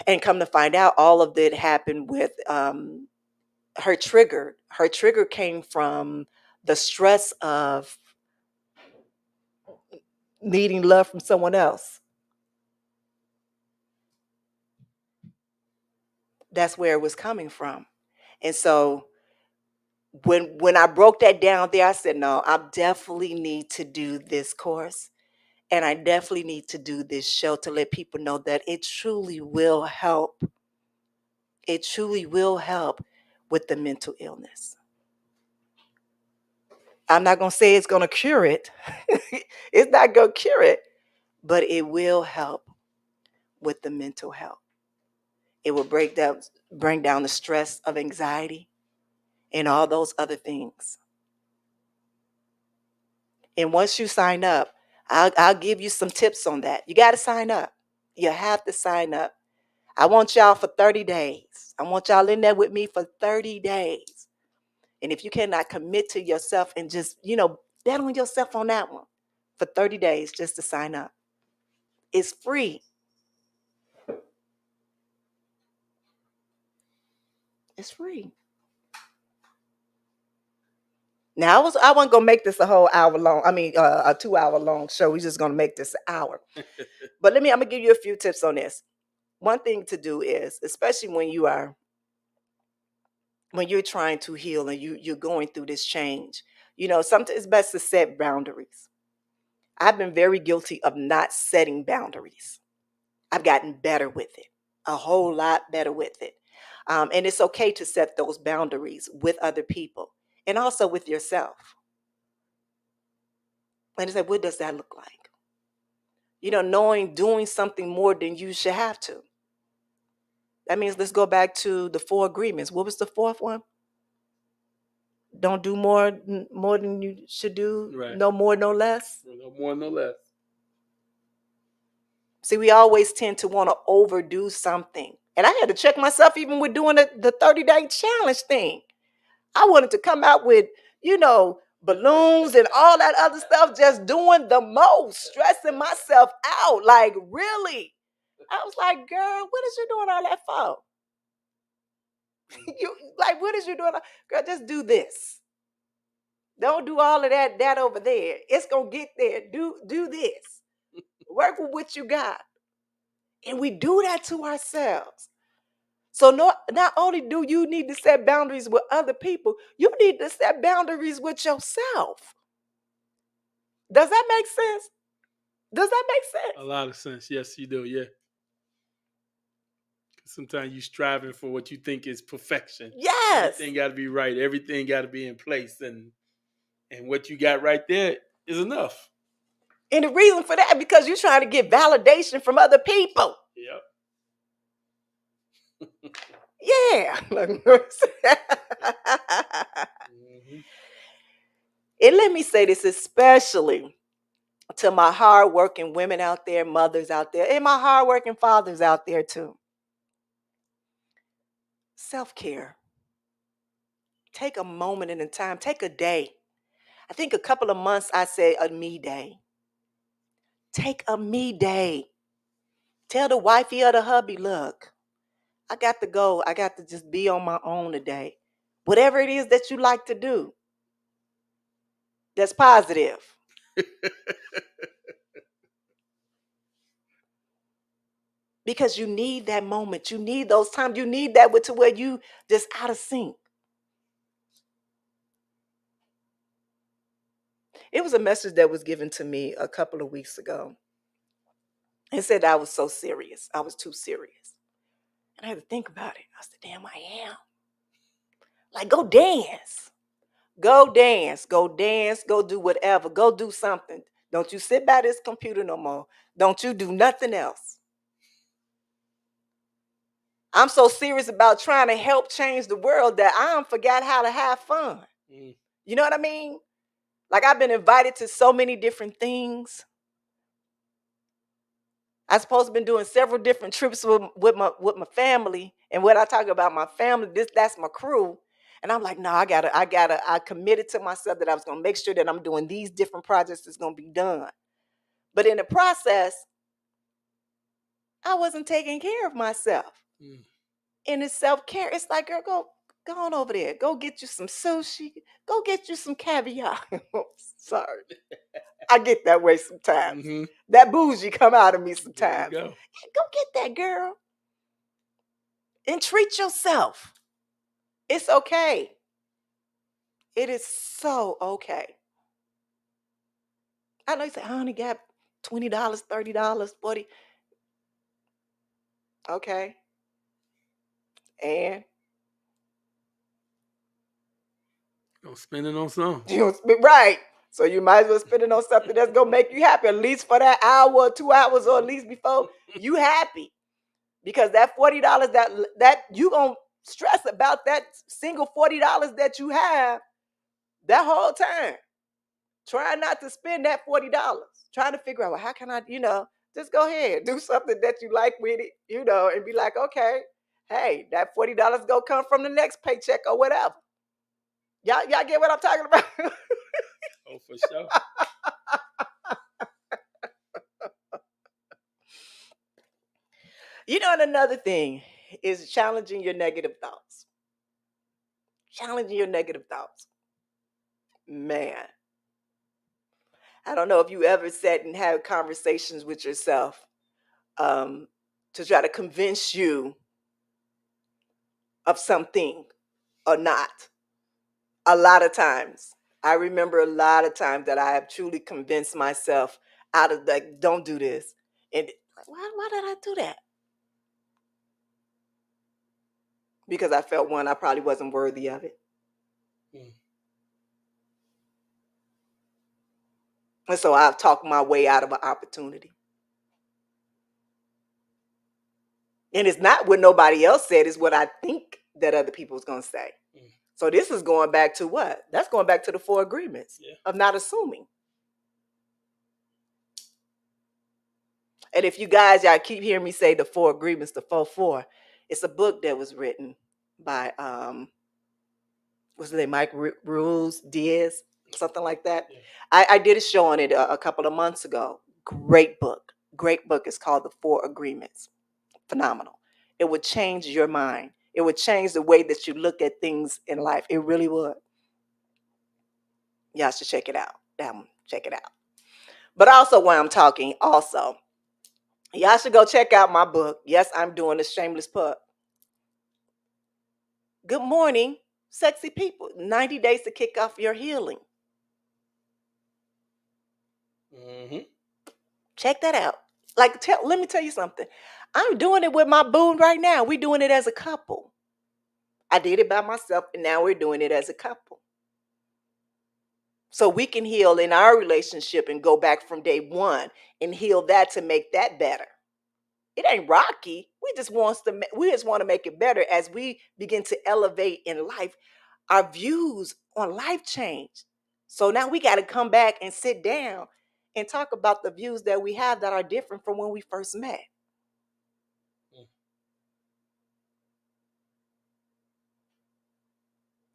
And come to find out, all of it happened with her trigger. Her trigger came from the stress of needing love from someone else. That's where it was coming from. And so when I broke that down there, I said, no, I definitely need to do this course. And I definitely need to do this show to let people know that it truly will help It truly will help with the mental illness. I'm not going to say it's going to cure it. It's not going to cure it, but it will help with the mental health. It will bring down the stress of anxiety and all those other things. And once you sign up, I'll give you some tips on that. You got to sign up. You have to sign up. I want y'all for 30 days. I want y'all in there with me for 30 days. And if you cannot commit to yourself and just, bet on yourself on that one for 30 days just to sign up. It's free. It's free. Now I wasn't gonna make this a whole hour long. I mean, a 2 hour long show. We're just gonna make this an hour. But I'm gonna give you a few tips on this. One thing to do is, especially when you're trying to heal and you're going through this change, sometimes it's best to set boundaries. I've been very guilty of not setting boundaries. I've gotten better with it, a whole lot better with it. And it's okay to set those boundaries with other people and also with yourself. And it's like, what does that look like? Doing something more than you should have to. That means let's go back to the 4 agreements. What was the 4th one? Don't do more than you should do. Right. No more, no less. No more, no less. See, we always tend to want to overdo something. And I had to check myself even with doing the 30-day challenge thing. I wanted to come out with, balloons and all that other stuff, just doing the most, stressing myself out. Like, really? I was like, girl, what is you doing all that for? What is you doing? Girl, just do this. Don't do all of that over there. It's gonna get there. Do this. Work with what you got. And we do that to ourselves. So not only do you need to set boundaries with other people, you need to set boundaries with yourself. Does that make sense? Does that make sense? A lot of sense. Yes, you do. Yeah. Sometimes you're striving for what you think is perfection. Yes. Everything got to be right. Everything got to be in place. And what you got right there is enough. And the reason for that, because you're trying to get validation from other people. Yep. Yeah. And let me say this especially to my hardworking women out there, mothers out there, and my hardworking fathers out there too. Self-care. Take a moment in time. Take a day. I think a couple of months I said a me day. Take a me day. Tell the wifey or the hubby, look, I got to go. I got to just be on my own today. Whatever it is that you like to do, that's positive. Because you need that moment. You need those times. You need that to where you just out of sync. It was a message that was given to me a couple of weeks ago. It said I was so serious. I was too serious. And I had to think about it. I said, damn, I am. Like, go dance. Go dance. Go dance. Go do whatever. Go do something. Don't you sit by this computer no more. Don't you do nothing else. I'm so serious about trying to help change the world that I forgot how to have fun. You know what I mean? Like, I've been invited to so many different things. I supposed to been doing several different trips with my family. And when I talk about my family, that's my crew. And I'm like, no, I committed to myself that I was gonna make sure that I'm doing these different projects that's gonna be done. But in the process, I wasn't taking care of myself. And it's self-care. It's like, girl, go on over there. Go get you some sushi. Go get you some caviar. Sorry. I get that way sometimes. Mm-hmm. That bougie come out of me sometimes. Go. Yeah, go get that, girl. And treat yourself. It's okay. It is so okay. I know you say, I only got $20, $30, $40. Okay. And Don't spend it on something. you don't spend right. So you might as well spend it on something that's gonna make you happy, at least for that hour or 2 hours, or at least before you happy. Because that $40 that you gonna stress about that single $40 that you have that whole time. Try not to spend that $40. Trying to figure out, well, how can I, just go ahead, do something that you like with it, and be like, okay, hey, that $40 gonna come from the next paycheck or whatever. Y'all get what I'm talking about? Oh, for sure. And another thing is challenging your negative thoughts. Challenging your negative thoughts. Man, I don't know if you ever sat and had conversations with yourself to try to convince you of something or not. A lot of times, I remember a lot of times that I have truly convinced myself out of like, don't do this. And why did I do that? Because I felt one, I probably wasn't worthy of it. And so I've talked my way out of an opportunity. And it's not what nobody else said, it's what I think that other people's going to say. So this is going back to what? That's going back to the 4 agreements of not assuming. And if you guys, y'all keep hearing me say the 4 agreements, the 4-4, it's a book that was written by, what's his name, Mike Rules Diaz, something like that. Yeah. I did a show on it a couple of months ago. Great book. Great book. It's called The 4 Agreements. Phenomenal. It would change your mind. It would change the way that you look at things in life. It really would. Y'all should check it out. That one, check it out. But also while I'm talking, also, y'all should go check out my book. Yes, I'm doing a shameless plug. Good morning, sexy people. 90 days to kick off your healing. Mm-hmm. Check that out. Like, let me tell you something. I'm doing it with my boo right now. We're doing it as a couple. I did it by myself, and now we're doing it as a couple. So we can heal in our relationship and go back from day one and heal that to make that better. It ain't rocky. We just want to make it better as we begin to elevate in life. Our views on life change. So now we got to come back and sit down and talk about the views that we have that are different from when we first met.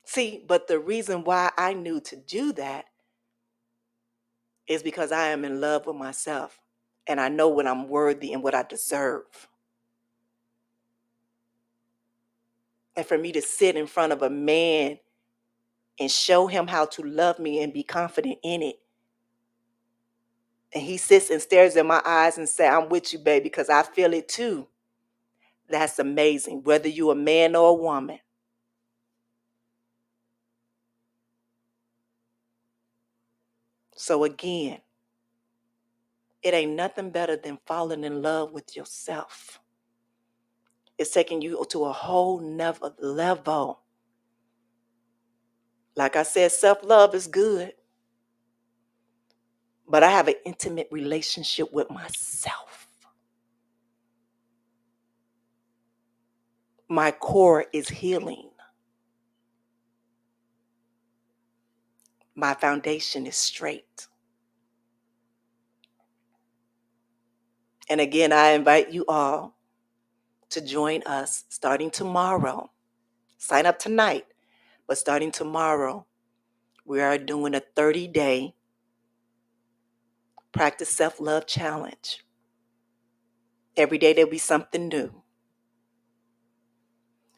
See, but the reason why I knew to do that is because I am in love with myself and I know what I'm worthy and what I deserve. And for me to sit in front of a man and show him how to love me and be confident in it. And he sits and stares in my eyes and says, I'm with you, baby, because I feel it too. That's amazing, whether you're a man or a woman. So again, it ain't nothing better than falling in love with yourself. It's taking you to a whole nother level. Like I said, self-love is good. But I have an intimate relationship with myself. My core is healing. My foundation is straight. And again, I invite you all to join us starting tomorrow. Sign up tonight, but starting tomorrow, we are doing a 30-day practice self-love challenge. Every day there'll be something new.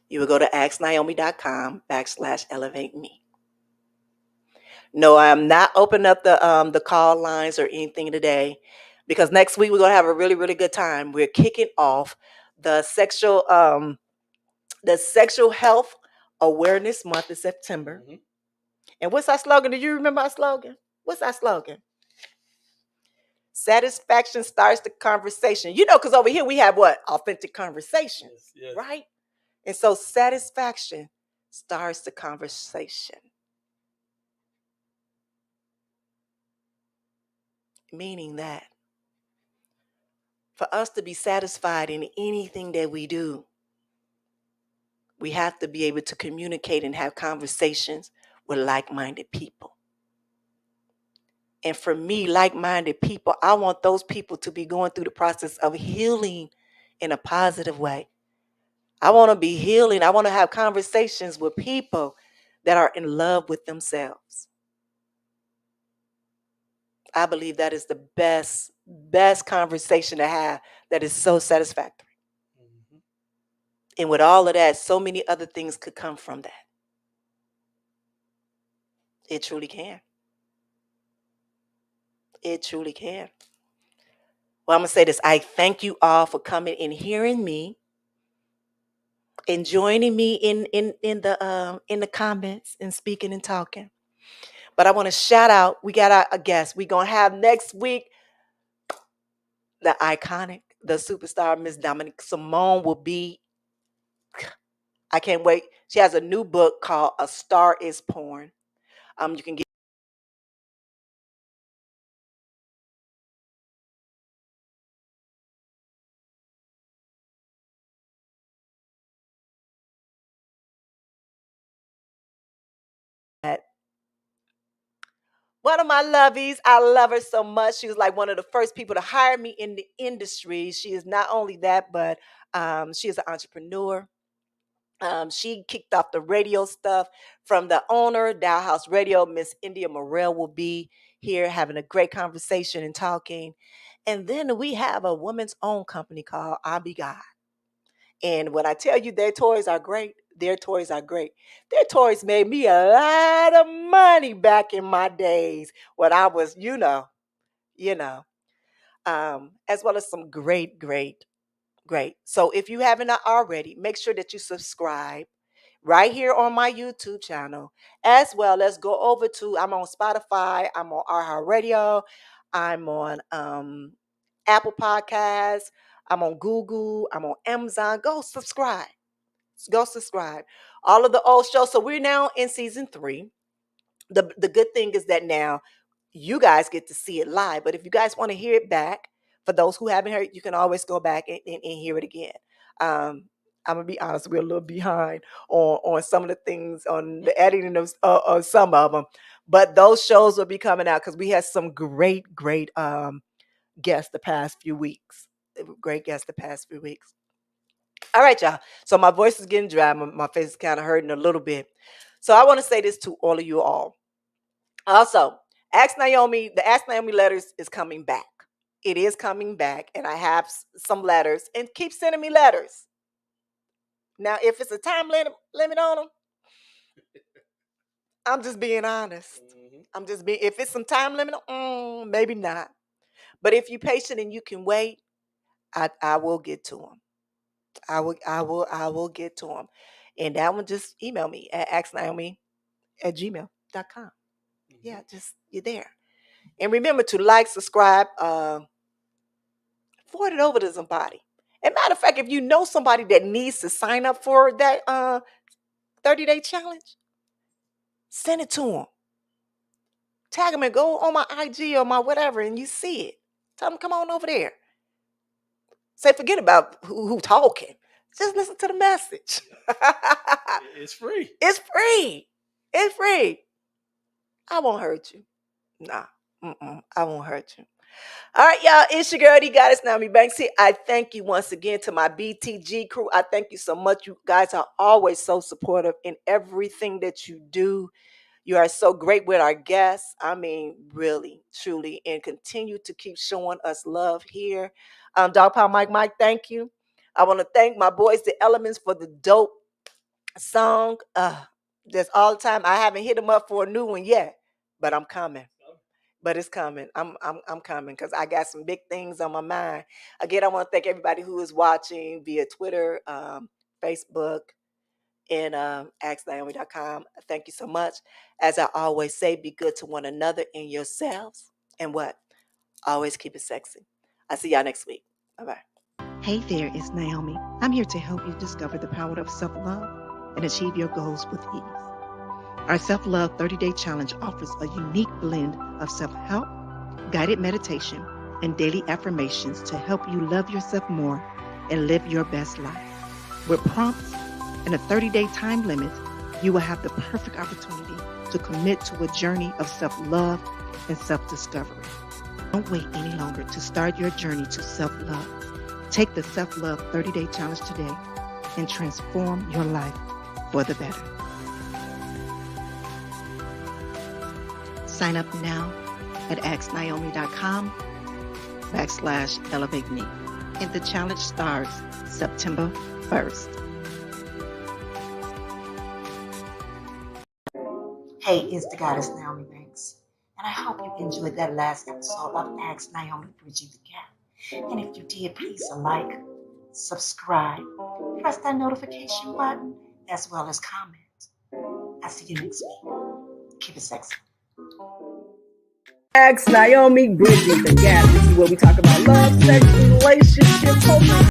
You will go to asknyomi.com/elevate-me. No, I am not opening up the call lines or anything today because next week we're going to have a really, really good time. We're kicking off the sexual health awareness month in September. Mm-hmm. And what's our slogan? Do you remember our slogan? What's our slogan? Satisfaction starts the conversation. Because over here we have what? Authentic conversations, yes. Right? And so satisfaction starts the conversation. Meaning that for us to be satisfied in anything that we do, we have to be able to communicate and have conversations with like-minded people. And for me, like-minded people, I want those people to be going through the process of healing in a positive way. I want to be healing. I want to have conversations with people that are in love with themselves. I believe that is the best conversation to have that is so satisfactory. And with all of that, so many other things could come from that. It truly can. It truly can. Well, I'm going to say this. I thank you all for coming and hearing me and joining me in the comments and speaking and talking. But I want to shout out, we got a guest. We're going to have next week the iconic, the superstar, Miss Dominique Simone will be. I can't wait. She has a new book called A Star Is Born. You can get that. One of my lovies, I love her so much. She was like one of the first people to hire me in the industry. She is not only that, but she is an entrepreneur. She kicked off the radio stuff from the owner, Dow House Radio. Miss India Morel will be here having a great conversation and talking. And then we have a woman's own company called I Be God. And when I tell you their toys are great, their toys are great. Their toys made me a lot of money back in my days when I was, as well as some great. So if you haven't already, make sure that you subscribe right here on my YouTube channel. As well as go over to, I'm on Spotify, I'm on iHeartRadio, Radio, I'm on Apple Podcasts, I'm on Google, I'm on Amazon. Go subscribe. Go subscribe. All of the old shows. So we're now in season 3. The good thing is that now you guys get to see it live. But if you guys want to hear it back, for those who haven't heard, you can always go back and hear it again. I'm gonna be honest, we're a little behind on some of the things on the editing of some of them, but those shows will be coming out because we had some great guests the past few weeks. Great guests the past few weeks. All right, y'all. So my voice is getting dry. My face is kind of hurting a little bit. So I want to say this to all of you all. Also, Ask Nyomi, the Ask Nyomi letters is coming back. It is coming back, and I have some letters, and keep sending me letters. Now, if it's a time limit on them, I'm just being honest. I'm just being, if it's some time limit, maybe not. But if you're patient and you can wait, I will get to them. I will get to them. And that one, just email me at asknaomi@gmail.com. Yeah, just you're there. And remember to like, subscribe, forward it over to somebody. And matter of fact, if you know somebody that needs to sign up for that 30-day challenge, send it to them. Tag them and go on my IG or my whatever, and you see it. Tell them come on over there. Say forget about who talking. Just listen to the message. It's free. It's free. It's free. I won't hurt you. Nah. I won't hurt you. All right, y'all. It's your girl, the goddess Nyomi Banks here. I thank you once again to my BTG crew. I thank you so much. You guys are always so supportive in everything that you do. You are so great with our guests. I mean, really, truly, and continue to keep showing us love here. Dog Pound Mike, thank you. I want to thank my boys, the Elements, for the dope song. That's all the time. I haven't hit them up for a new one yet, but I'm coming. But it's coming. I'm coming because I got some big things on my mind. Again, I want to thank everybody who is watching via Twitter, Facebook, and asknaomi.com. Thank you so much. As I always say, be good to one another and yourselves. And what? Always keep it sexy. I'll see y'all next week. Bye-bye. Hey there, it's Naomi. I'm here to help you discover the power of self-love and achieve your goals with ease. Our Self-Love 30-Day Challenge offers a unique blend of self-help, guided meditation, and daily affirmations to help you love yourself more and live your best life. With prompts and a 30-day time limit, you will have the perfect opportunity to commit to a journey of self-love and self-discovery. Don't wait any longer to start your journey to self-love. Take the Self-Love 30-Day Challenge today and transform your life for the better. Sign up now at asknaomi.com/elevate me. And the challenge starts September 1st. Hey, it's the goddess Naomi Banks, and I hope you enjoyed that last episode of Ask Naomi Bridging the Gap. And if you did, please like, subscribe, press that notification button, as well as comment. I'll see you next week. Keep it sexy. Ask Nyomi, Bridging the Gap. This is where we talk about love, sex, relationships,